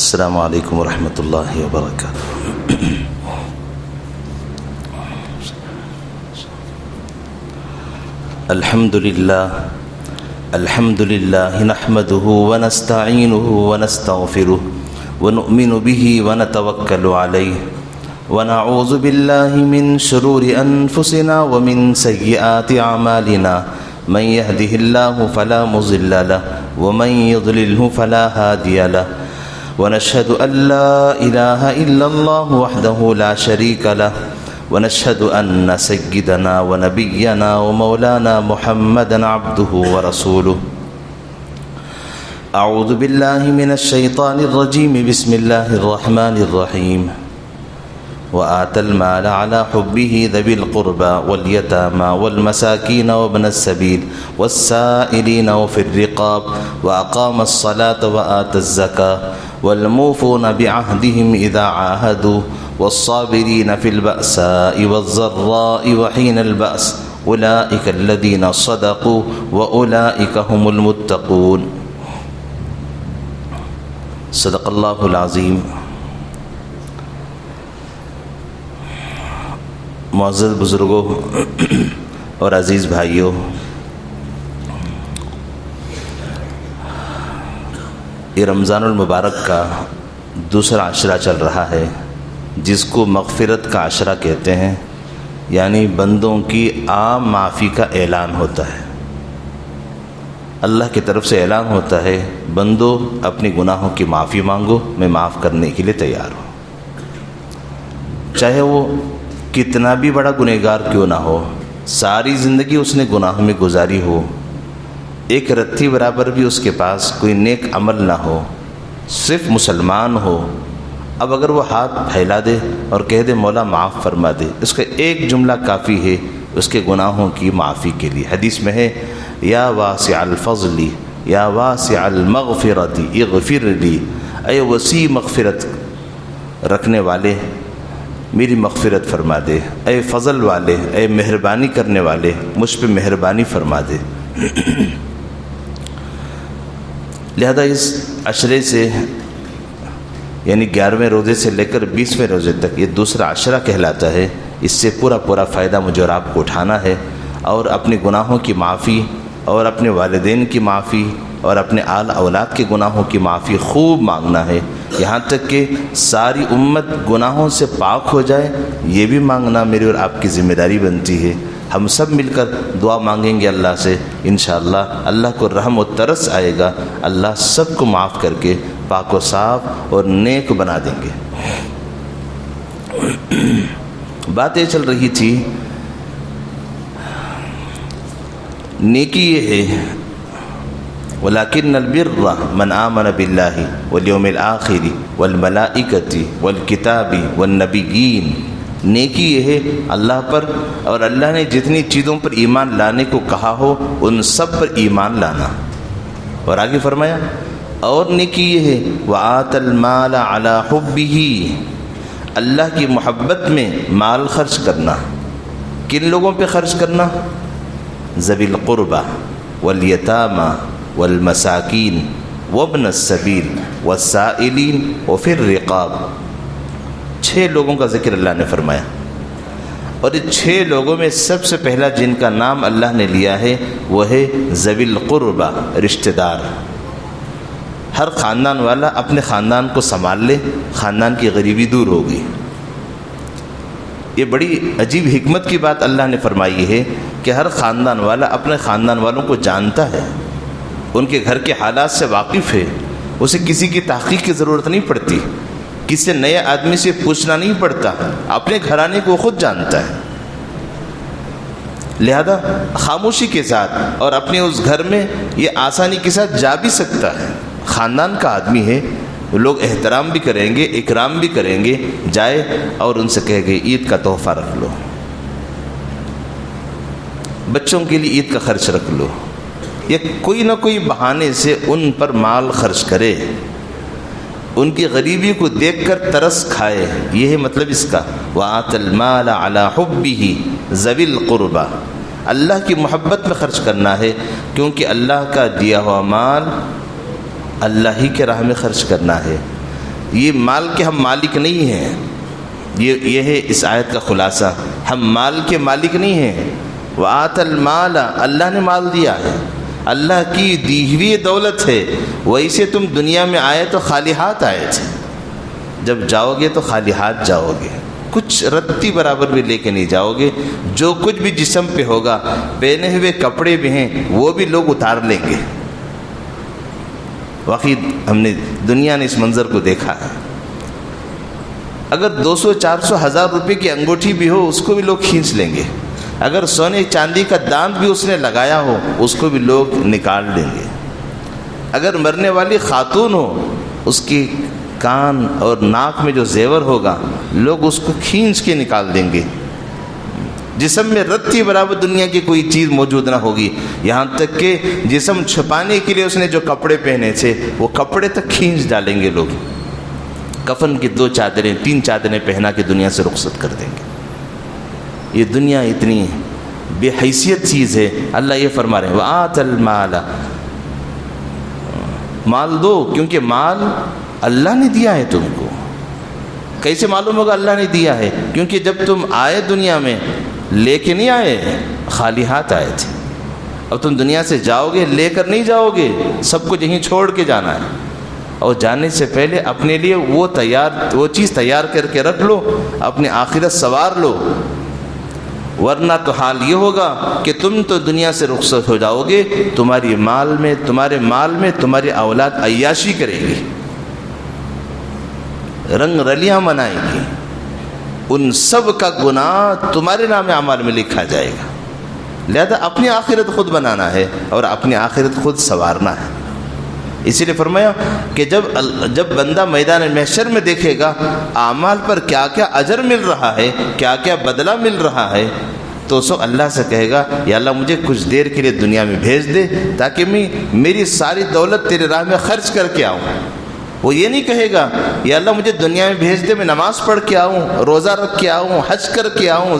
السلام علیکم ورحمۃ اللہ وبرکاتہ۔ الحمد للہ نحمده ونستعینه ونستغفره ونؤمن به ونتوکل علیہ ونعوذ باللہ من شرور انفسنا ومن سیئات اعمالنا من يهده الله فلا مضل له ومن يضلله فلا هادي له ونشهد أن لا إله إلا الله وحده لا شريك له ونشهد أن سيدنا ونبينا ومولانا محمدا عبده ورسوله أعوذ بالله من الشيطان الرجيم بسم الله الرحمن الرحيم وآتى المال على حبه ذوي القربى واليتامى والمساكين وابن السبيل والسائلين وفي الرقاب وأقام الصلاة وآتى الزكاة والموفون بعهدهم إذا عاهدوا والصابرين في البأساء والضراء وحين البأس أولئك الذين صدقوا وأولئك هم المتقون۔ صدق اللہ العظیم۔ معزز بزرگوں اور عزیز بھائیوں، یہ رمضان المبارک کا دوسرا عشرہ چل رہا ہے جس کو مغفرت کا عشرہ کہتے ہیں، یعنی بندوں کی عام معافی کا اعلان ہوتا ہے۔ اللہ کی طرف سے اعلان ہوتا ہے، بندو اپنی گناہوں کی معافی مانگو، میں معاف کرنے کے لیے تیار ہوں، چاہے وہ کتنا بھی بڑا گنہگار کیوں نہ ہو، ساری زندگی اس نے گناہوں میں گزاری ہو، ایک رتھی برابر بھی اس کے پاس کوئی نیک عمل نہ ہو، صرف مسلمان ہو، اب اگر وہ ہاتھ پھیلا دے اور کہہ دے مولا معاف فرما دے، اس کا ایک جملہ کافی ہے اس کے گناہوں کی معافی کے لیے۔ حدیث میں ہے، یا واسع الفضل یا واسع المغفرت اغفر لی، اے وسیع مغفرت رکھنے والے میری مغفرت فرما دے، اے فضل والے، اے مہربانی کرنے والے مجھ پہ مہربانی فرما دے۔ لہذا اس عشرے سے یعنی 11ویں روزے سے لے کر 20ویں روزے تک یہ دوسرا عشرہ کہلاتا ہے، اس سے پورا فائدہ مجھے اور آپ کو اٹھانا ہے اور اپنے گناہوں کی معافی اور اپنے والدین کی معافی اور اپنے آل اولاد کے گناہوں کی معافی خوب مانگنا ہے، یہاں تک کہ ساری امت گناہوں سے پاک ہو جائے، یہ بھی مانگنا میری اور آپ کی ذمہ داری بنتی ہے۔ ہم سب مل کر دعا مانگیں گے اللہ سے، انشاءاللہ اللہ کو رحم و ترس آئے گا، اللہ سب کو معاف کر کے پاک و صاف اور نیک بنا دیں گے۔ بات یہ چل رہی تھی، نیکی یہ ہے، وَلَكِنَّ الْبِرَّ مَنْ آمَنَ بِاللَّهِ وَالْيَوْمِ الْآخِرِ وَالْمَلَائِكَةِ وَالْكِتَابِ وَالنَّبِيِّينَ۔ نیکی یہ ہے اللہ پر اور اللہ نے جتنی چیزوں پر ایمان لانے کو کہا ہو ان سب پر ایمان لانا، اور آگے فرمایا اور نیکی یہ ہے وَآتَى الْمَالَ عَلَى حُبِّهِ، اللہ کی محبت میں مال خرچ کرنا۔ کن لوگوں پہ خرچ کرنا؟ ذوی القربى والیتامى والمساکین وابن السبیل والسائلین وفی الرقاب۔ 6 لوگوں کا ذکر اللہ نے فرمایا، اور ان 6 لوگوں میں سب سے پہلا جن کا نام اللہ نے لیا ہے وہ ہے ذوی القربى، رشتہ دار۔ ہر خاندان والا اپنے خاندان کو سنبھال لے، خاندان کی غریبی دور ہوگی۔ یہ بڑی عجیب حکمت کی بات اللہ نے فرمائی ہے کہ ہر خاندان والا اپنے خاندان والوں کو جانتا ہے، ان کے گھر کے حالات سے واقف ہے، اسے کسی کی تحقیق کی ضرورت نہیں پڑتی، کسی نئے آدمی سے پوچھنا نہیں پڑتا، اپنے گھرانے کو خود جانتا ہے۔ لہذا خاموشی کے ساتھ اور اپنے اس گھر میں یہ آسانی کے ساتھ جا بھی سکتا ہے، خاندان کا آدمی ہے، لوگ احترام بھی کریں گے، اکرام بھی کریں گے، جائے اور ان سے کہے گے عید کا تحفہ رکھ لو، بچوں کے لیے عید کا خرچ رکھ لو، یا کوئی نہ کوئی بہانے سے ان پر مال خرچ کرے، ان کی غریبی کو دیکھ کر ترس کھائے۔ یہ ہے مطلب اس کا، وَآتَى الْمَالَ عَلَى حُبِّهِ ذَوِي الْقُرْبَى، اللہ کی محبت میں خرچ کرنا ہے، کیونکہ اللہ کا دیا ہوا مال اللہ ہی کے راہ میں خرچ کرنا ہے۔ یہ مال کے ہم مالک نہیں ہیں. یہ ہے اس آیت کا خلاصہ. ہم مال کے مالک نہیں ہیں. وآت المال، اللہ نے مال دیا ہے، اللہ کی دی ہوئی دولت ہے. ویسے تم دنیا میں آئے تو خالی ہاتھ آئے تھے، جب جاؤ گے تو خالی ہاتھ جاؤ گے، کچھ رتی برابر بھی لے کے نہیں جاؤ گے. جو کچھ بھی جسم پہ ہوگا، پہنے ہوئے کپڑے بھی ہیں وہ بھی لوگ اتار لیں گے. واقعی ہم نے دنیا نے اس منظر کو دیکھا ہے. اگر 200 400 1000 روپے کی انگوٹھی بھی ہو اس کو بھی لوگ کھینچ لیں گے. اگر سونے چاندی کا دانت بھی اس نے لگایا ہو اس کو بھی لوگ نکال لیں گے. اگر مرنے والی خاتون ہو اس کی کان اور ناک میں جو زیور ہوگا لوگ اس کو کھینچ کے نکال دیں گے. جسم میں رتی برابر دنیا کی کوئی چیز موجود نہ ہوگی، یہاں تک کہ جسم چھپانے کے لیے اس نے جو کپڑے پہنے تھے وہ کپڑے تک کھینچ ڈالیں گے لوگ. کفن کی 2 چادریں 3 چادریں پہنا کے دنیا سے رخصت کر دیں گے. یہ دنیا اتنی بے حیثیت چیز ہے. اللہ یہ فرما رہے ہیں وآت المال، مال دو، کیونکہ مال اللہ نے دیا ہے تم کو. کیسے معلوم ہوگا اللہ نے دیا ہے؟ کیونکہ جب تم آئے دنیا میں لے کے نہیں آئے، خالی ہاتھ آئے تھے. اب تم دنیا سے جاؤ گے لے کر نہیں جاؤ گے، سب کچھ یہیں چھوڑ کے جانا ہے. اور جانے سے پہلے اپنے لیے وہ چیز تیار کر کے رکھ لو، اپنی آخرت سنوار لو. ورنہ تو حال یہ ہوگا کہ تم تو دنیا سے رخصت ہو جاؤ گے، تمہارے مال میں تمہاری اولاد عیاشی کرے گی، رنگ رلیاں منائے گی. ان سب کا گناہ تمہارے نام اعمال میں لکھا جائے گا. لہذا اپنی آخرت خود بنانا ہے اور اپنی آخرت خود سنوارنا ہے. اسی لیے فرمایا کہ جب بندہ میدان محشر میں دیکھے گا اعمال پر کیا کیا اجر مل رہا ہے، کیا کیا بدلہ مل رہا ہے، تو سو اللہ سے کہے گا یا اللہ مجھے کچھ دیر کے لیے دنیا میں بھیج دے تاکہ میں میری ساری دولت تیرے راہ میں خرچ کر کے آؤں. وہ یہ نہیں کہے گا یا اللہ مجھے دنیا میں بھیج دے، میں نماز پڑھ کے آؤں، روزہ رکھ کے آؤں، حج کر کے آؤں.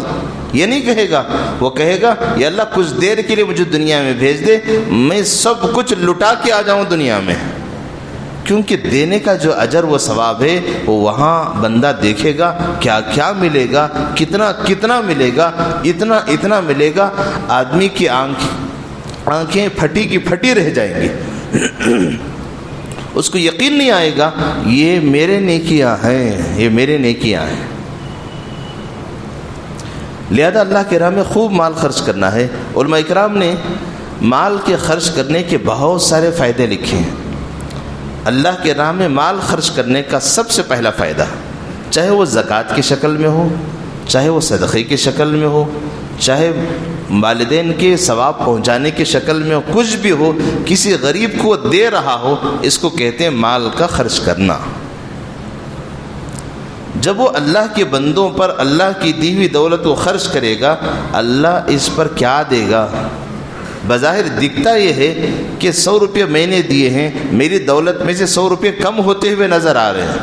یہ نہیں کہے گا. وہ کہے گا یا اللہ کچھ دیر کے لیے مجھے دنیا میں بھیج دے، میں سب کچھ لٹا کے آ جاؤں دنیا میں. کیونکہ دینے کا جو اجر و ثواب ہے وہ وہاں بندہ دیکھے گا کیا کیا ملے گا، کتنا ملے گا، اتنا ملے گا. آدمی کی آنکھیں پھٹی کی پھٹی رہ جائیں گی. اس کو یقین نہیں آئے گا یہ میرے نیکیاں ہیں. لہذا اللہ کے راہ میں خوب مال خرچ کرنا ہے. علماء اکرام نے مال کے خرچ کرنے کے بہت سارے فائدے لکھے ہیں. اللہ کے راہ میں مال خرچ کرنے کا سب سے پہلا فائدہ، چاہے وہ زکوٰۃ کی شکل میں ہو، چاہے وہ صدقے کی شکل میں ہو، چاہے والدین کے ثواب پہنچانے کی شکل میں ہو، کچھ بھی ہو، کسی غریب کو دے رہا ہو، اس کو کہتے ہیں مال کا خرچ کرنا. جب وہ اللہ کے بندوں پر اللہ کی دی ہوئی دولت کو خرچ کرے گا، اللہ اس پر کیا دے گا؟ بظاہر دکھتا یہ ہے کہ 100 روپے میں نے دیے ہیں، میری دولت میں سے 100 روپے کم ہوتے ہوئے نظر آ رہے ہیں،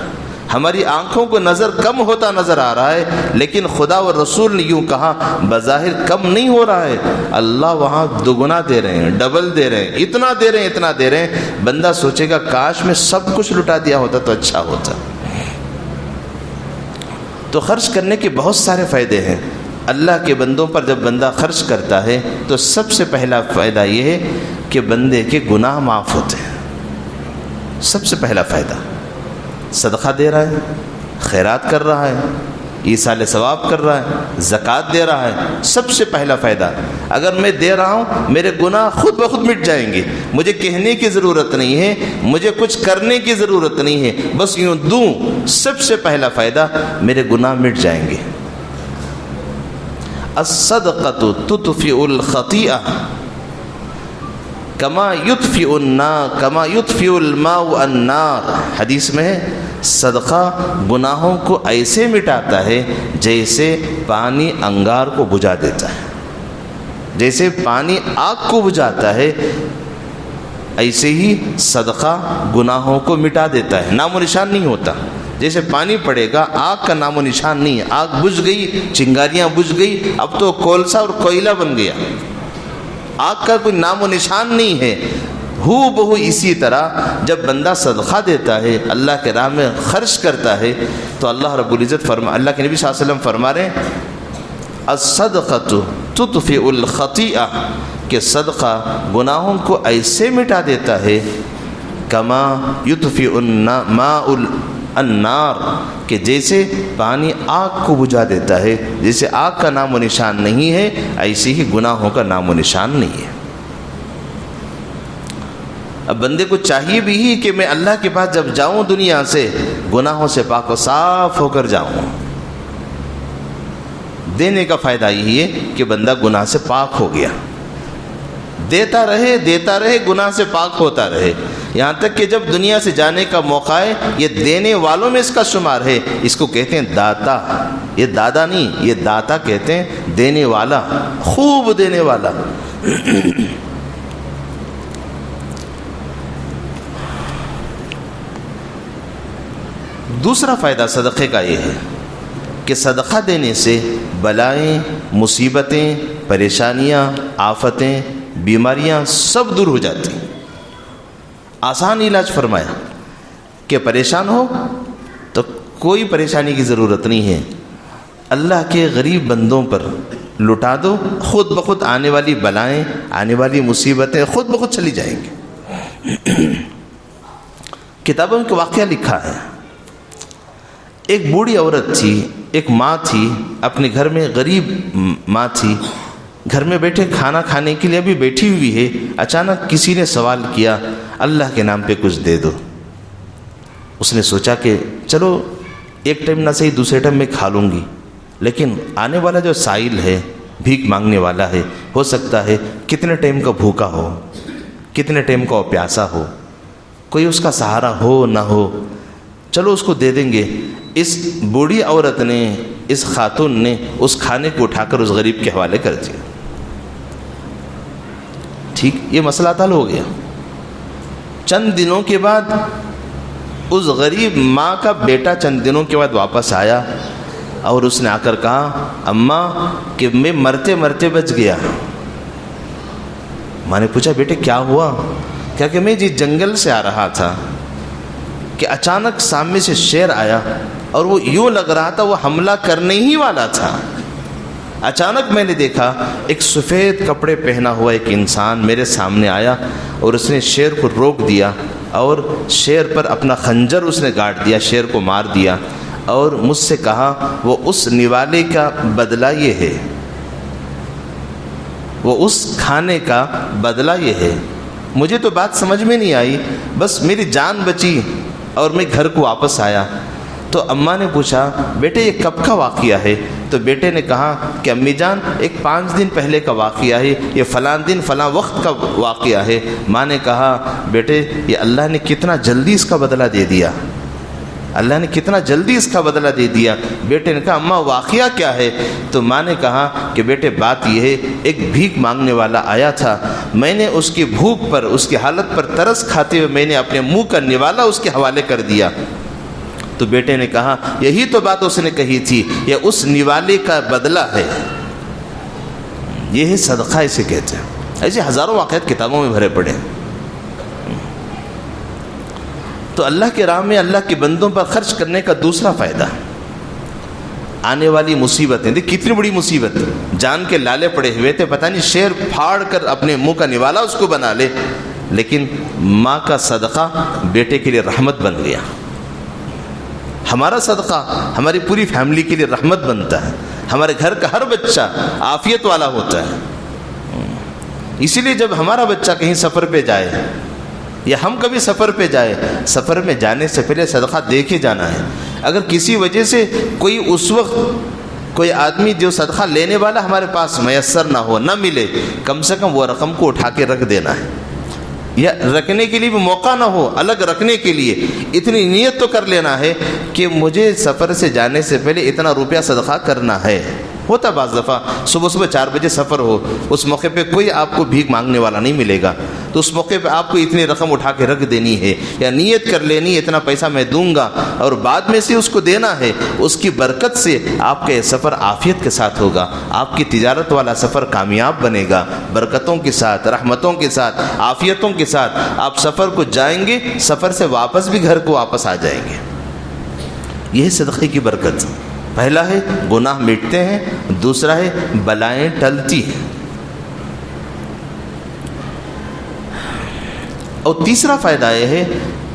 ہماری آنکھوں کو نظر کم ہوتا نظر آ رہا ہے. لیکن خدا و رسول نے یوں کہا بظاہر کم نہیں ہو رہا ہے، اللہ وہاں دوگنا دے رہے ہیں، ڈبل دے رہے ہیں، اتنا دے رہے ہیں. بندہ سوچے گا کاش میں سب کچھ لٹا دیا ہوتا تو اچھا ہوتا. تو خرچ کرنے کے بہت سارے فائدے ہیں. اللہ کے بندوں پر جب بندہ خرچ کرتا ہے تو سب سے پہلا فائدہ یہ ہے کہ بندے کے گناہ معاف ہوتے ہیں. سب سے پہلا فائدہ، صدقہ دے رہا ہے، خیرات کر رہا ہے، ایصال ثواب کر رہا ہے، زکوٰۃ دے رہا ہے. سب سے پہلا فائدہ، اگر میں دے رہا ہوں میرے گناہ خود بخود مٹ جائیں گے. مجھے کہنے کی ضرورت نہیں ہے، مجھے کچھ کرنے کی ضرورت نہیں ہے، بس یوں دوں. سب سے پہلا فائدہ، میرے گناہ مٹ جائیں گے. الصدقۃ تطفئ الخطیئہ کما یطفئ الماء النار. حدیث میں ہے صدقہ گناہوں کو ایسے مٹاتا ہے جیسے پانی انگار کو بجھا دیتا ہے. جیسے پانی آگ کو بجھاتا ہے ایسے ہی صدقہ گناہوں کو مٹا دیتا ہے، نام و نشان نہیں ہوتا. جیسے پانی پڑے گا آگ کا نام و نشان نہیں ہے، آگ بجھ گئی، چنگاریاں بجھ گئی، اب تو کولسا اور کوئلہ بن گیا، آگ کا کوئی نام و نشان نہیں ہے. ہو بہو اسی طرح جب بندہ صدقہ دیتا ہے، اللہ کے راہ میں خرچ کرتا ہے، تو اللہ رب العزت اللہ کے نبی صلی اللہ علیہ وسلم فرما رہے ہیں الصدقۃ تطفئ الخطیئہ، کہ صدقہ گناہوں کو ایسے مٹا دیتا ہے کما یطفئ ماء النار، کہ جیسے پانی آگ کو بجھا دیتا ہے، جیسے آگ کا نام و نشان نہیں ہے ایسے ہی گناہوں کا نام و نشان نہیں ہے۔ اب بندے کو چاہیے بھی ہی کہ میں اللہ کے پاس جب جاؤں دنیا سے گناہوں سے پاک و صاف ہو کر جاؤں۔ دینے کا فائدہ یہی ہے کہ بندہ گناہ سے پاک ہو گیا، دیتا رہے گناہ سے پاک ہوتا رہے، یہاں تک کہ جب دنیا سے جانے کا موقع ہے یہ دینے والوں میں اس کا شمار ہے۔ اس کو کہتے ہیں داتا، یہ دادا نہیں، یہ داتا کہتے ہیں، دینے والا، خوب دینے والا۔ دوسرا فائدہ صدقے کا یہ ہے کہ صدقہ دینے سے بلائیں، مصیبتیں، پریشانیاں، آفتیں، بیماریاں سب دور ہو جاتی ہیں۔ آسان علاج فرمایا کہ پریشان ہو تو کوئی پریشانی کی ضرورت نہیں ہے، اللہ کے غریب بندوں پر لٹا دو، خود بخود آنے والی بلائیں، آنے والی مصیبتیں خود بخود چلی جائیں گی۔ کتابوں میں واقعہ لکھا ہے، ایک بوڑھی عورت تھی، ایک ماں تھی، اپنے گھر میں غریب ماں تھی، گھر میں بیٹھے کھانا کھانے کے لیے بھی بیٹھی ہوئی ہے، اچانک کسی نے سوال کیا اللہ کے نام پہ کچھ دے دو۔ اس نے سوچا کہ چلو ایک ٹائم نہ صحیح دوسرے ٹائم میں کھا لوں گی، لیکن آنے والا جو سائل ہے، بھیک مانگنے والا ہے، ہو سکتا ہے کتنے ٹائم کا بھوکا ہو، کتنے ٹائم کا پیاسا ہو، کوئی اس کا سہارا ہو نہ ہو، چلو اس کو دے دیں گے۔ اس بوڑھی عورت نے، اس خاتون نے اس کھانے کو اٹھا کر اس غریب کے حوالے کر دیا۔ ٹھیک، یہ مسئلہ حل ہو گیا۔ چند دنوں کے بعد اس غریب ماں کا بیٹا چند دنوں کے بعد واپس آیا اور اس نے آ کر کہا اماں کہ میں مرتے مرتے بچ گیا۔ ماں نے پوچھا بیٹے کیا ہوا؟ کیا کہ میں جس جنگل سے آ رہا تھا کہ اچانک سامنے سے شیر آیا اور وہ یوں لگ رہا تھا وہ حملہ کرنے ہی والا تھا۔ اچانک میں نے دیکھا ایک سفید کپڑے پہنا ہوا ایک انسان میرے سامنے آیا اور اس نے شیر کو روک دیا اور شیر پر اپنا خنجر اس نے گاڑ دیا، شیر کو مار دیا اور مجھ سے کہا وہ اس نوالے کا بدلہ یہ ہے، وہ اس کھانے کا بدلہ یہ ہے۔ مجھے تو بات سمجھ میں نہیں آئی، بس میری جان بچی اور میں گھر کو واپس آیا۔ تو اماں نے پوچھا بیٹے یہ کب کا واقعہ ہے؟ تو بیٹے نے کہا کہ امی جان ایک 5 دن پہلے کا واقعہ ہے، یہ فلاں دن فلاں وقت کا واقعہ ہے۔ ماں نے کہا بیٹے یہ اللہ نے کتنا جلدی اس کا بدلہ دے دیا، اللہ نے کتنا جلدی اس کا بدلہ دے دیا۔ بیٹے نے کہا اماں واقعہ کیا ہے؟ تو ماں نے کہا کہ بیٹے بات یہ ہے ایک بھیک مانگنے والا آیا تھا، میں نے اس کی بھوک پر، اس کی حالت پر ترس کھاتے ہوئے میں نے اپنے منہ کا نوالا اس کے حوالے کر دیا۔ تو بیٹے نے کہا یہی تو بات اس نے کہی تھی، یہ اس نوالے کا بدلہ ہے، یہ ہے صدقہ اسے کہتے ہیں۔ ایسے ہزاروں واقعات کتابوں میں بھرے پڑے ہیں۔ تو اللہ کے راہ میں اللہ کے بندوں پر خرچ کرنے کا دوسرا فائدہ، آنے والی مصیبتیں، دیکھ کتنی بڑی مصیبت، جان کے لالے پڑے ہوئے تھے، پتہ نہیں شیر پھاڑ کر اپنے منہ کا نوالا اس کو بنا لے، لیکن ماں کا صدقہ بیٹے کے لیے رحمت بن گیا۔ ہمارا صدقہ ہماری پوری فیملی کے لیے رحمت بنتا ہے، ہمارے گھر کا ہر بچہ عافیت والا ہوتا ہے۔ اسی لیے جب ہمارا بچہ کہیں سفر پہ جائے یا ہم کبھی سفر پہ جائے، سفر میں جانے سے پہلے صدقہ دے کے جانا ہے۔ اگر کسی وجہ سے کوئی اس وقت کوئی آدمی جو صدقہ لینے والا ہمارے پاس میسر نہ ہو، نہ ملے، کم سے کم وہ رقم کو اٹھا کے رکھ دینا ہے، یا رکھنے کے لیے بھی موقع نہ ہو، الگ رکھنے کے لیے اتنی نیت تو کر لینا ہے کہ مجھے سفر سے جانے سے پہلے اتنا روپیہ صدقہ کرنا ہے۔ ہوتا بعض دفعہ صبح صبح 4 بجے سفر ہو، اس موقع پہ کوئی آپ کو بھیک مانگنے والا نہیں ملے گا، تو اس موقع پہ آپ کو اتنی رقم اٹھا کے رکھ دینی ہے یا نیت کر لینی ہے اتنا پیسہ میں دوں گا اور بعد میں سے اس کو دینا ہے، اس کی برکت سے آپ کا یہ سفر عافیت کے ساتھ ہوگا، آپ کی تجارت والا سفر کامیاب بنے گا، برکتوں کے ساتھ، رحمتوں کے ساتھ، عافیتوں کے ساتھ آپ سفر کو جائیں گے، سفر سے واپس بھی گھر کو واپس آ جائیں گے۔ یہ صدقے کی برکت، پہلا ہے گناہ مٹتے ہیں، دوسرا ہے بلائیں ٹلتی ہیں، اور تیسرا فائدہ یہ ہے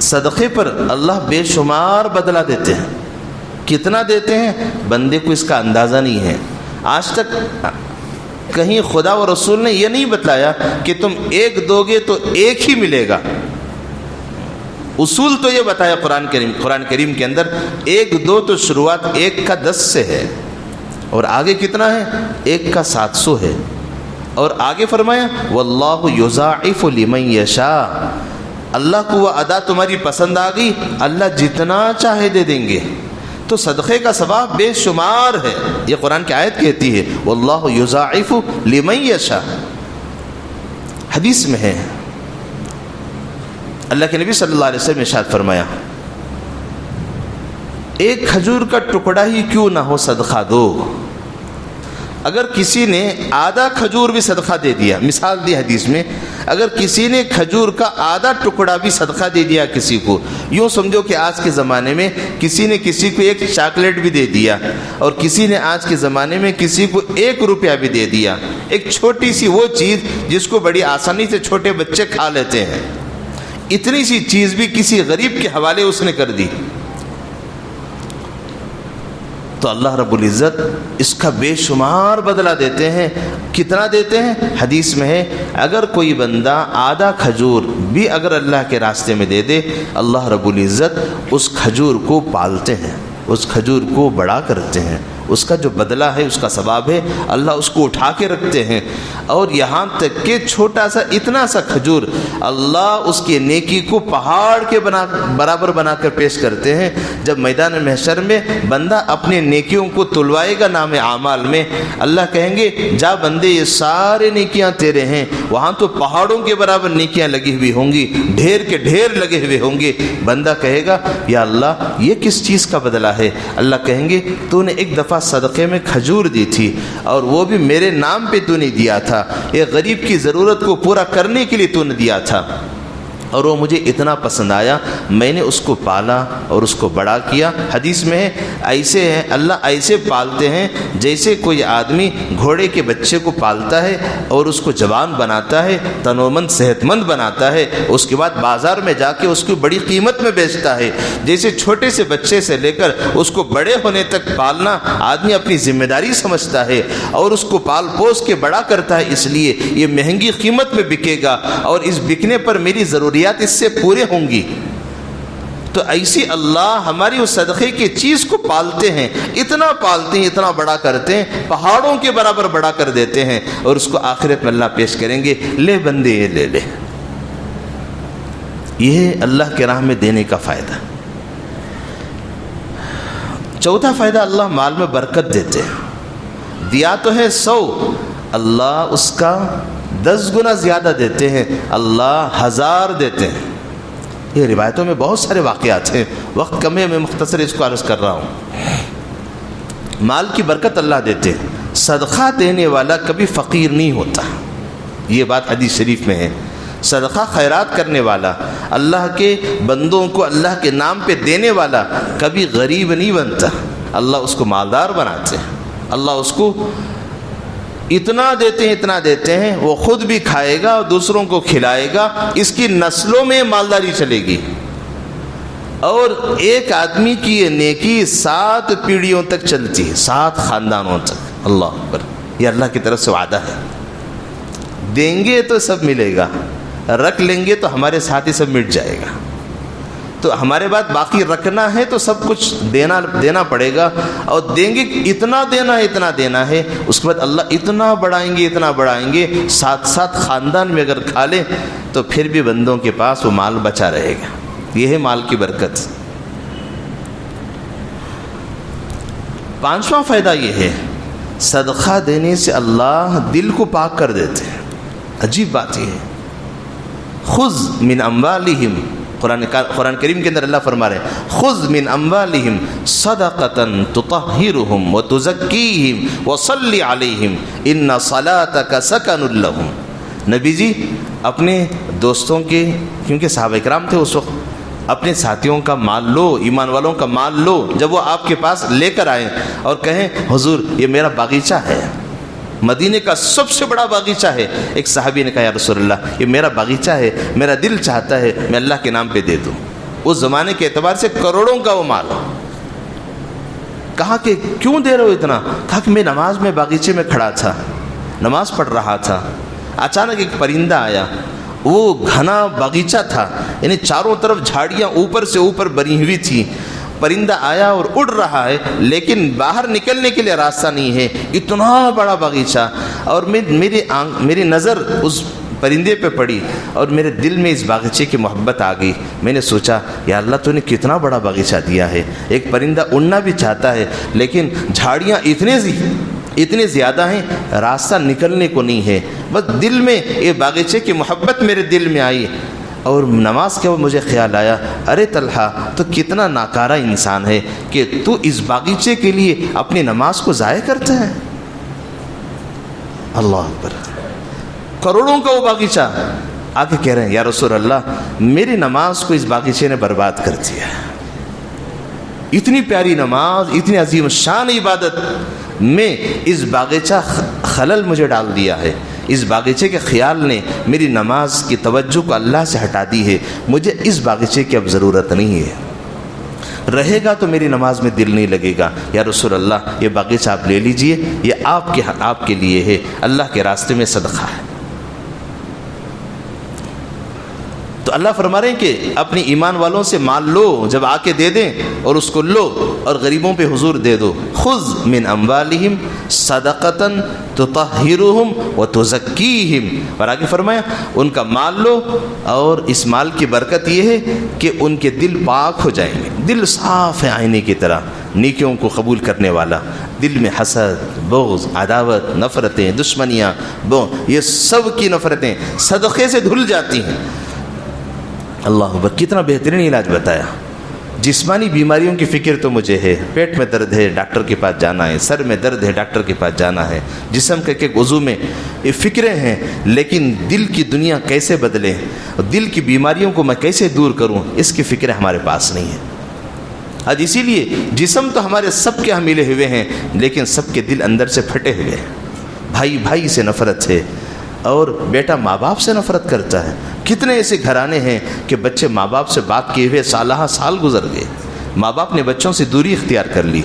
صدقے پر اللہ بے شمار بدلہ دیتے ہیں۔ کتنا دیتے ہیں بندے کو اس کا اندازہ نہیں ہے۔ آج تک کہیں خدا و رسول نے یہ نہیں بتلایا کہ تم ایک دو گے تو ایک ہی ملے گا، اصول تو یہ بتایا قرآن کریم کے اندر 1 2 تو شروعات 1 کا 10 سے ہے، اور آگے کتنا ہے 1 کا 700 ہے، اور آگے فرمایا واللہ یضاعف لمن یشاء، اللہ کو وہ ادا تمہاری پسند آ گئی، اللہ جتنا چاہے دے دیں گے۔ تو صدقے کا ثواب بے شمار ہے، یہ قرآن کی آیت کہتی ہے واللہ یضاعف لمن یشاء۔ حدیث میں ہے اللہ کے نبی صلی اللہ علیہ وسلم نے ارشاد فرمایا ایک کھجور کا ٹکڑا ہی کیوں نہ ہو صدقہ دو۔ اگر کسی نے آدھا کھجور بھی صدقہ دے دیا، مثال دی حدیث میں، اگر کسی نے کھجور کا آدھا ٹکڑا بھی صدقہ دے دیا کسی کو، یوں سمجھو کہ آج کے زمانے میں کسی نے کسی کو 1 چاکلیٹ بھی دے دیا، اور کسی نے آج کے زمانے میں کسی کو 1 روپیہ بھی دے دیا، ایک چھوٹی سی وہ چیز جس کو بڑی آسانی سے چھوٹے بچے کھا لیتے ہیں، اتنی سی چیز بھی کسی غریب کے حوالے اس نے کر دی، تو اللہ رب العزت اس کا بے شمار بدلہ دیتے ہیں۔ کتنا دیتے ہیں؟ حدیث میں ہے اگر کوئی بندہ آدھا کھجور بھی اگر اللہ کے راستے میں دے دے، اللہ رب العزت اس کھجور کو پالتے ہیں، اس کھجور کو بڑا کرتے ہیں، اس کا جو بدلہ ہے، اس کا ثواب ہے، اللہ اس کو اٹھا کے رکھتے ہیں، اور یہاں تک کہ چھوٹا سا اتنا سا کھجور اللہ اس کی نیکی کو پہاڑ کے برابر بنا کر پیش کرتے ہیں۔ جب میدان محشر میں بندہ اپنے نیکیوں کو تلوائے گا نام اعمال میں، اللہ کہیں گے جا بندے یہ سارے نیکیاں تیرے ہیں، وہاں تو پہاڑوں کے برابر نیکیاں لگی ہوئی ہوں گی، ڈھیر کے ڈھیر لگے ہوئے ہوں گے۔ بندہ کہے گا یا اللہ یہ کس چیز کا بدلہ ہے؟ اللہ کہیں گے تو نے ایک دفعہ صدقے میں کھجور دی تھی، اور وہ بھی میرے نام پہ تو نے دیا تھا، ایک غریب کی ضرورت کو پورا کرنے کے لیے تو نے دیا تھا، اور وہ مجھے اتنا پسند آیا، میں نے اس کو پالا اور اس کو بڑا کیا۔ حدیث میں ہے ایسے ہیں اللہ ایسے پالتے ہیں جیسے کوئی آدمی گھوڑے کے بچے کو پالتا ہے اور اس کو جوان بناتا ہے، تنومند صحت مند بناتا ہے، اس کے بعد بازار میں جا کے اس کو بڑی قیمت میں بیچتا ہے۔ جیسے چھوٹے سے بچے سے لے کر اس کو بڑے ہونے تک پالنا آدمی اپنی ذمہ داری سمجھتا ہے اور اس کو پال پوس کے بڑا کرتا ہے، اس لیے یہ مہنگی قیمت میں بکے گا اور اس بکنے پر میری ضروریات اس سے پورے ہوں گی۔ تو ایسی اللہ ہماری اس صدقے کی چیز کو پالتے ہیں، اتنا پالتے ہیں، اتنا بڑا کرتے ہیں، پہاڑوں کے برابر بڑا کر دیتے ہیں، اور اس کو آخرت میں اللہ پیش کریں گے، لے بندے یہ لے لے۔ یہ اللہ کے راہ میں دینے کا فائدہ۔ چوتھا فائدہ اللہ مال میں برکت دیتے ہیں۔ دیا تو ہے 100، اللہ اس کا 10 گنا زیادہ دیتے ہیں، اللہ 1000 دیتے ہیں۔ یہ روایتوں میں بہت سارے واقعات ہیں، وقت کم ہے، میں مختصر اس کو عرض کر رہا ہوں۔ مال کی برکت اللہ دیتے ہیں، صدقہ دینے والا کبھی فقیر نہیں ہوتا، یہ بات حدیث شریف میں ہے۔ صدقہ خیرات کرنے والا، اللہ کے بندوں کو اللہ کے نام پہ دینے والا کبھی غریب نہیں بنتا، اللہ اس کو مالدار بناتے ہیں، اللہ اس کو اتنا دیتے ہیں وہ خود بھی کھائے گا اور دوسروں کو کھلائے گا، اس کی نسلوں میں مالداری چلے گی، اور ایک آدمی کی یہ نیکی 7 پیڑھیوں تک چلتی ہے، 7 خاندانوں تک۔ اللہ اکبر، یہ اللہ کی طرف سے وعدہ ہے۔ دیں گے تو سب ملے گا، رکھ لیں گے تو ہمارے ساتھ ہی سب مٹ جائے گا، تو ہمارے بعد باقی رکھنا ہے تو سب کچھ دینا پڑے گا، اور دیں گے اتنا دینا ہے، اس کے بعد اللہ اتنا بڑھائیں گے 7 خاندان میں اگر کھا لیں تو پھر بھی بندوں کے پاس وہ مال بچا رہے گا۔ یہ ہے مال کی برکت۔ 5واں فائدہ یہ ہے صدقہ دینے سے اللہ دل کو پاک کر دیتے ہیں. عجیب بات یہ ہے. خذ من اموالہم، قرآن کریم کے اندر اللہ فرما رہے ہیں خذ من اموالہم صدقۃ تطہرہم وتزکیہم وصلی علیہم ان صلاتک سکن لہم. نبی جی اپنے دوستوں کے، کیونکہ صحابہ کرام تھے اس وقت، اپنے ساتھیوں کا مال لو، ایمان والوں کا مال لو. جب وہ آپ کے پاس لے کر آئیں اور کہیں حضور یہ میرا باغیچہ ہے، مدینے کا سب سے بڑا باغیچہ ہے. ایک صحابی نے کہا یا رسول اللہ یہ میرا باغیچہ ہے، میرا دل چاہتا ہے میں اللہ کے نام پہ دے دوں. اس زمانے کے اعتبار سے کروڑوں کا وہ مال. کہا کہ کیوں دے رہے ہو اتنا؟ کہا کہ میں نماز میں باغیچے میں کھڑا تھا، نماز پڑھ رہا تھا، اچانک ایک پرندہ آیا. وہ گھنا باغیچہ تھا، یعنی چاروں طرف جھاڑیاں اوپر سے اوپر بنی ہوئی تھی. پرندہ آیا اور اڑ رہا ہے لیکن باہر نکلنے کے لیے راستہ نہیں ہے. اتنا بڑا باغیچہ، اور میری نظر اس پرندے پہ پڑی اور میرے دل میں اس باغیچے کی محبت آ گئی. میں نے سوچا یا اللہ تو نے کتنا بڑا باغیچہ دیا ہے. ایک پرندہ اڑنا بھی چاہتا ہے لیکن جھاڑیاں اتنے زیادہ ہیں، راستہ نکلنے کو نہیں ہے. بس دل میں یہ باغیچے کی محبت میرے دل میں آئی، اور نماز کے وقت مجھے خیال آیا ارے طلحہ تو کتنا ناکارہ انسان ہے کہ تو اس باغیچے کے لیے اپنی نماز کو ضائع کرتا ہے. اللہ اکبر. کروڑوں کا وہ باغیچہ. آگے کہہ رہے ہیں یا رسول اللہ میری نماز کو اس باغیچے نے برباد کر دیا. اتنی پیاری نماز، اتنی عظیم شان عبادت میں اس باغیچہ خلل مجھے ڈال دیا ہے. اس باغیچے کے خیال نے میری نماز کی توجہ کو اللہ سے ہٹا دی ہے. مجھے اس باغیچے کی اب ضرورت نہیں ہے. رہے گا تو میری نماز میں دل نہیں لگے گا. یا رسول اللہ یہ باغیچہ آپ لے لیجئے، یہ آپ کے لیے ہے، اللہ کے راستے میں صدقہ ہے. تو اللہ فرما رہے ہیں کہ اپنی ایمان والوں سے مال لو، جب آ کے دے دیں اور اس کو لو اور غریبوں پہ حضور دے دو. خذ من اموالہم صدقۃ تطہرہم وتزکیہم. اور آگے فرمایا ان کا مال لو، اور اس مال کی برکت یہ ہے کہ ان کے دل پاک ہو جائیں گے. دل صاف ہے آئینے کی طرح، نیکیوں کو قبول کرنے والا. دل میں حسد، بغض، عداوت، نفرتیں، دشمنیاں، یہ سب کی نفرتیں صدقے سے دھل جاتی ہیں. اللہ اکبر. کتنا بہترین علاج بتایا. جسمانی بیماریوں کی فکر تو مجھے ہے، پیٹ میں درد ہے ڈاکٹر کے پاس جانا ہے، سر میں درد ہے ڈاکٹر کے پاس جانا ہے، جسم کے ایک عضو میں یہ فکریں ہیں، لیکن دل کی دنیا کیسے بدلے، دل کی بیماریوں کو میں کیسے دور کروں، اس کی فکریں ہمارے پاس نہیں ہیں. آج اسی لیے جسم تو ہمارے سب کے یہاں ملے ہوئے ہیں لیکن سب کے دل اندر سے پھٹے ہوئے ہیں. بھائی سے نفرت ہے، اور بیٹا ماں باپ سے نفرت کرتا ہے. کتنے ایسے گھرانے ہیں کہ بچے ماں باپ سے بات کیے ہوئے سال گزر گئے. ماں باپ نے بچوں سے دوری اختیار کر لی.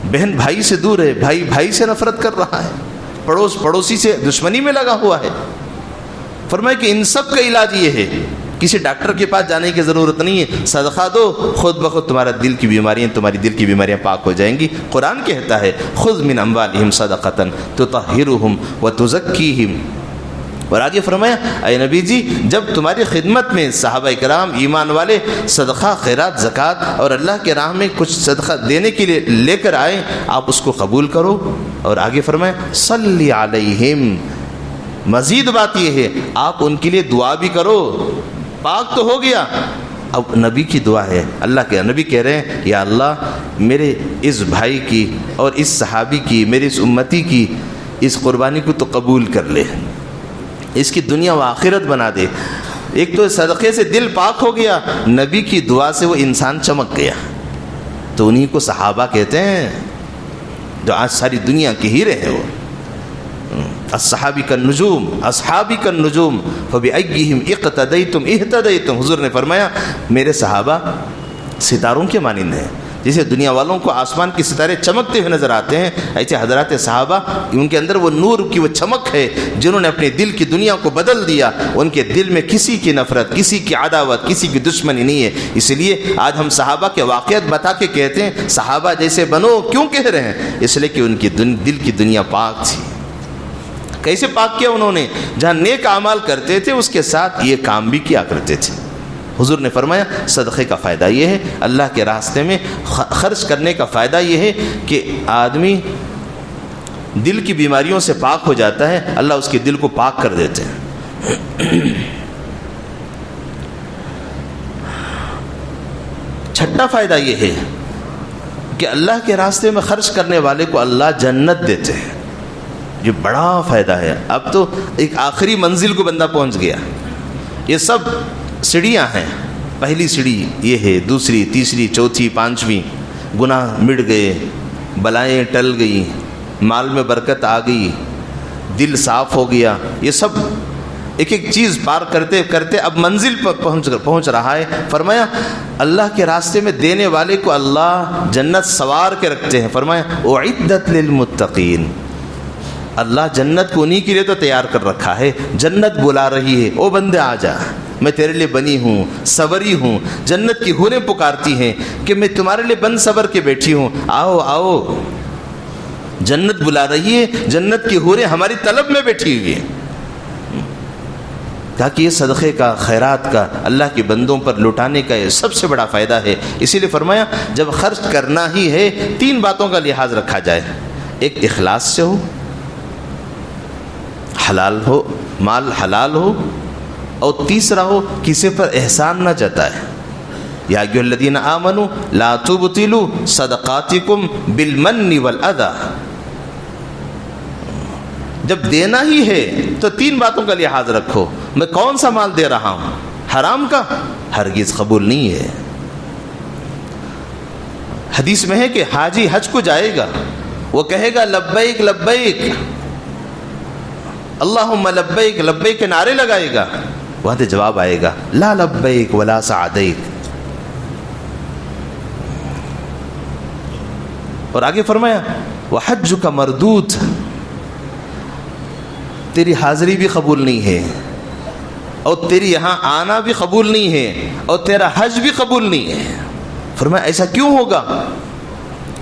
بہن بھائی سے دور ہے، بھائی سے نفرت کر رہا ہے، پڑوسی سے دشمنی میں لگا ہوا ہے. فرمایا کہ ان سب کا علاج یہ ہے، کسی ڈاکٹر کے پاس جانے کی ضرورت نہیں ہے. صدقہ دو، خود بخود تمہاری دل کی بیماریاں پاک ہو جائیں گی. قرآن کہتا ہے خذ من اموالہم صدقۃ تطہرہم وتزکیہم. اور آگے فرمایا اے نبی جی جب تمہاری خدمت میں صحابہ کرام ایمان والے صدقہ، خیرات، زکوٰۃ اور اللہ کے راہ میں کچھ صدقہ دینے کے لیے لے کر آئیں، آپ اس کو قبول کرو. اور آگے فرمایا صلی علیہم. مزید بات یہ ہے آپ ان کے لیے دعا بھی کرو. پاک تو ہو گیا، اب نبی کی دعا ہے. اللہ کے نبی کہہ رہے ہیں یا اللہ میرے اس بھائی کی اور اس صحابی کی، میرے اس امتی کی اس قربانی کو تو قبول کر لے، اس کی دنیا و آخرت بنا دے. ایک تو صدقے سے دل پاک ہو گیا، نبی کی دعا سے وہ انسان چمک گیا. تو انہی کو صحابہ کہتے ہیں جو آج ساری دنیا کے ہیرے ہیں. وہ اصحابی کا النجوم فبأیہم اقتدیتم اہتدیتم. حضور نے فرمایا میرے صحابہ ستاروں کے مانند ہیں. جیسے دنیا والوں کو آسمان کے ستارے چمکتے ہوئے نظر آتے ہیں، ایسے حضرات صحابہ ان کے اندر وہ نور کی وہ چمک ہے جنہوں نے اپنے دل کی دنیا کو بدل دیا. ان کے دل میں کسی کی نفرت، کسی کی عداوت، کسی کی دشمنی نہیں ہے. اس لیے آج ہم صحابہ کے واقعات بتا کے کہتے ہیں صحابہ جیسے بنو. کیوں کہہ رہے ہیں؟ اس لیے کہ ان کی دل کی دنیا پاک تھی. کیسے پاک کیا انہوں نے؟ جہاں نیک اعمال کرتے تھے اس کے ساتھ یہ کام بھی کیا کرتے تھے. حضور نے فرمایا صدقے کا فائدہ یہ ہے، اللہ کے راستے میں خرچ کرنے کا فائدہ یہ ہے کہ آدمی دل کی بیماریوں سے پاک ہو جاتا ہے، اللہ اس کے دل کو پاک کر دیتے ہیں۔ چھٹا فائدہ یہ ہے کہ اللہ کے راستے میں خرچ کرنے والے کو اللہ جنت دیتے ہیں۔ یہ بڑا فائدہ ہے۔ اب تو ایک آخری منزل کو بندہ پہنچ گیا۔ یہ سب سیڑھیاں ہیں، پہلی سیڑھی یہ ہے، دوسری، تیسری، چوتھی، پانچویں۔ گناہ مٹ گئے، بلائیں ٹل گئی، مال میں برکت آ گئی، دل صاف ہو گیا۔ یہ سب ایک ایک چیز پار کرتے کرتے اب منزل پر پہنچ رہا ہے۔ فرمایا اللہ کے راستے میں دینے والے کو اللہ جنت سوار کے رکھتے ہیں۔ فرمایا اعدت للمتقین، اللہ جنت کو انہی کے لیے تو تیار کر رکھا ہے۔ جنت بلا رہی ہے، او بندے آ جا، میں تیرے لیے بنی ہوں، سوری ہوں۔ جنت کی حوریں پکارتی ہیں کہ میں تمہارے لیے بن سور کے بیٹھی ہوں، آؤ آؤ۔ جنت بلا رہی ہے، جنت کی حوریں ہماری طلب میں بیٹھی ہوئی ہیں۔ تاکہ یہ صدقے کا، خیرات کا، اللہ کے بندوں پر لٹانے کا یہ سب سے بڑا فائدہ ہے۔ اسی لیے فرمایا جب خرچ کرنا ہی ہے 3 باتوں کا لحاظ رکھا جائے۔ ایک اخلاص سے ہو، حلال ہو، مال حلال ہو، اور تیسرا ہو کسی پر احسان نہ جتائے۔ یا ایھا الذین آمنوا لا تبطلوا صدقاتکم بالمن والاذی۔ جب دینا ہی ہے تو 3 باتوں کا لحاظ رکھو۔ میں کون سا مال دے رہا ہوں؟ حرام کا ہرگز قبول نہیں ہے۔ حدیث میں ہے کہ حاجی حج کو جائے گا، وہ کہے گا لبیک لبیک، اللہم لبیک لبیک کے نعرے لگائے گا، وہاں سے جواب آئے گا لا لبیک ولا سعدیک۔ اور آگے فرمایا وحجک مردود، تیری حاضری بھی قبول نہیں ہے، اور تیری یہاں آنا بھی قبول نہیں ہے، اور تیرا حج بھی قبول نہیں ہے۔ فرمایا ایسا کیوں ہوگا؟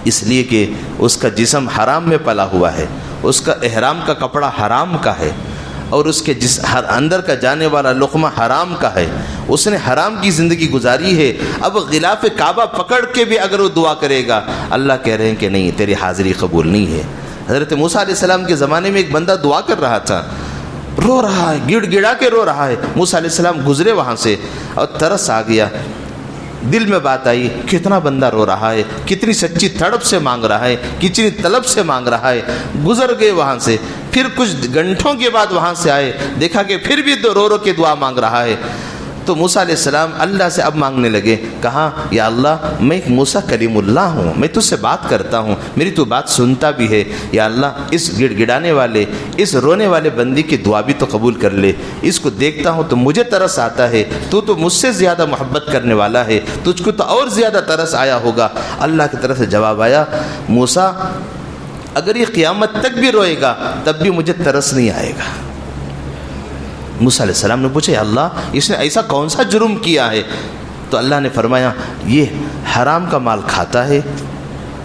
اس لیے کہ اس کا جسم حرام میں پلا ہوا ہے، اس کا احرام کا کپڑا حرام کا ہے، اور اس کے اندر کا جانے والا لقمہ حرام کا ہے، اس نے حرام کی زندگی گزاری ہے۔ اب غلاف کعبہ پکڑ کے بھی اگر وہ دعا کرے گا، اللہ کہہ رہے ہیں کہ نہیں، تیری حاضری قبول نہیں ہے۔ حضرت موسیٰ علیہ السلام کے زمانے میں ایک بندہ دعا کر رہا تھا، رو رہا ہے، گڑ گڑا کے رو رہا ہے۔ موسیٰ علیہ السلام گزرے وہاں سے اور ترس آ گیا، دل میں بات آئی کتنا بندہ رو رہا ہے، کتنی سچی تڑپ سے مانگ رہا ہے، کتنی طلب سے مانگ رہا ہے۔ گزر گئے وہاں سے، پھر کچھ گھنٹوں کے بعد وہاں سے آئے، دیکھا کہ پھر بھی رو رو کے دعا مانگ رہا ہے۔ تو موسیٰ علیہ السلام اللہ سے اب مانگنے لگے، کہا یا اللہ میں ایک موسیٰ کلیم اللہ ہوں، میں تجھ سے بات کرتا ہوں، میری تو بات سنتا بھی ہے، یا اللہ اس گڑ گڑانے والے، اس رونے والے بندی کی دعا بھی تو قبول کر لے۔ اس کو دیکھتا ہوں تو مجھے ترس آتا ہے، تو مجھ سے زیادہ محبت کرنے والا ہے، تجھ کو تو اور زیادہ ترس آیا ہوگا۔ اللہ کی طرف سے جواب آیا موسیٰ اگر یہ قیامت تک بھی روئے گا تب بھی مجھے ترس نہیں آئے گا۔ موسیٰ علیہ السلام نے پوچھا یا اللہ اس نے ایسا کون سا جرم کیا ہے؟ تو اللہ نے فرمایا یہ حرام کا مال کھاتا ہے،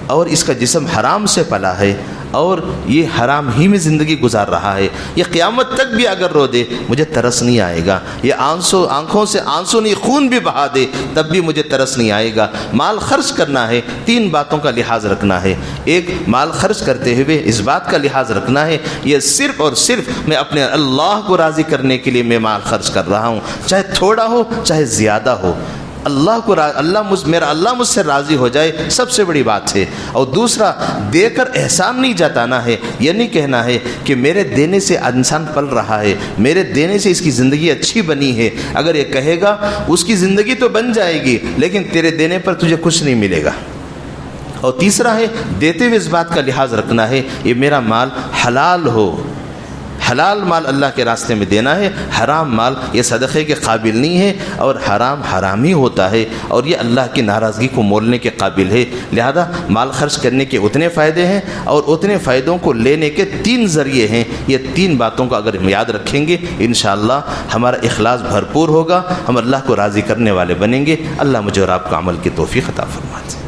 اور اس کا جسم حرام سے پلا ہے، اور یہ حرام ہی میں زندگی گزار رہا ہے، یہ قیامت تک بھی اگر رو دے مجھے ترس نہیں آئے گا، یہ آنکھوں سے آنسو نہیں خون بھی بہا دے تب بھی مجھے ترس نہیں آئے گا۔ مال خرچ کرنا ہے 3 باتوں کا لحاظ رکھنا ہے۔ ایک، مال خرچ کرتے ہوئے اس بات کا لحاظ رکھنا ہے یہ صرف اور صرف میں اپنے اللہ کو راضی کرنے کے لیے میں مال خرچ کر رہا ہوں، چاہے تھوڑا ہو چاہے زیادہ ہو، میرا اللہ مجھ سے راضی ہو جائے، سب سے بڑی بات ہے۔ اور دوسرا، دے کر احسان نہیں جتانا ہے، یہ نہیں کہنا ہے کہ میرے دینے سے انسان پل رہا ہے، میرے دینے سے اس کی زندگی اچھی بنی ہے۔ اگر یہ کہے گا اس کی زندگی تو بن جائے گی لیکن تیرے دینے پر تجھے کچھ نہیں ملے گا۔ اور تیسرا ہے دیتے ہوئے اس بات کا لحاظ رکھنا ہے یہ میرا مال حلال ہو، حلال مال اللہ کے راستے میں دینا ہے، حرام مال یہ صدقے کے قابل نہیں ہے، اور حرام حرام ہی ہوتا ہے، اور یہ اللہ کی ناراضگی کو مولنے کے قابل ہے۔ لہذا مال خرچ کرنے کے اتنے فائدے ہیں، اور اتنے فائدوں کو لینے کے 3 ذریعے ہیں۔ یہ 3 باتوں کو اگر ہم یاد رکھیں گے انشاءاللہ ہمارا اخلاص بھرپور ہوگا، ہم اللہ کو راضی کرنے والے بنیں گے۔ اللہ مجھے اور آپ کو عمل کی توفیق عطا فرمائے۔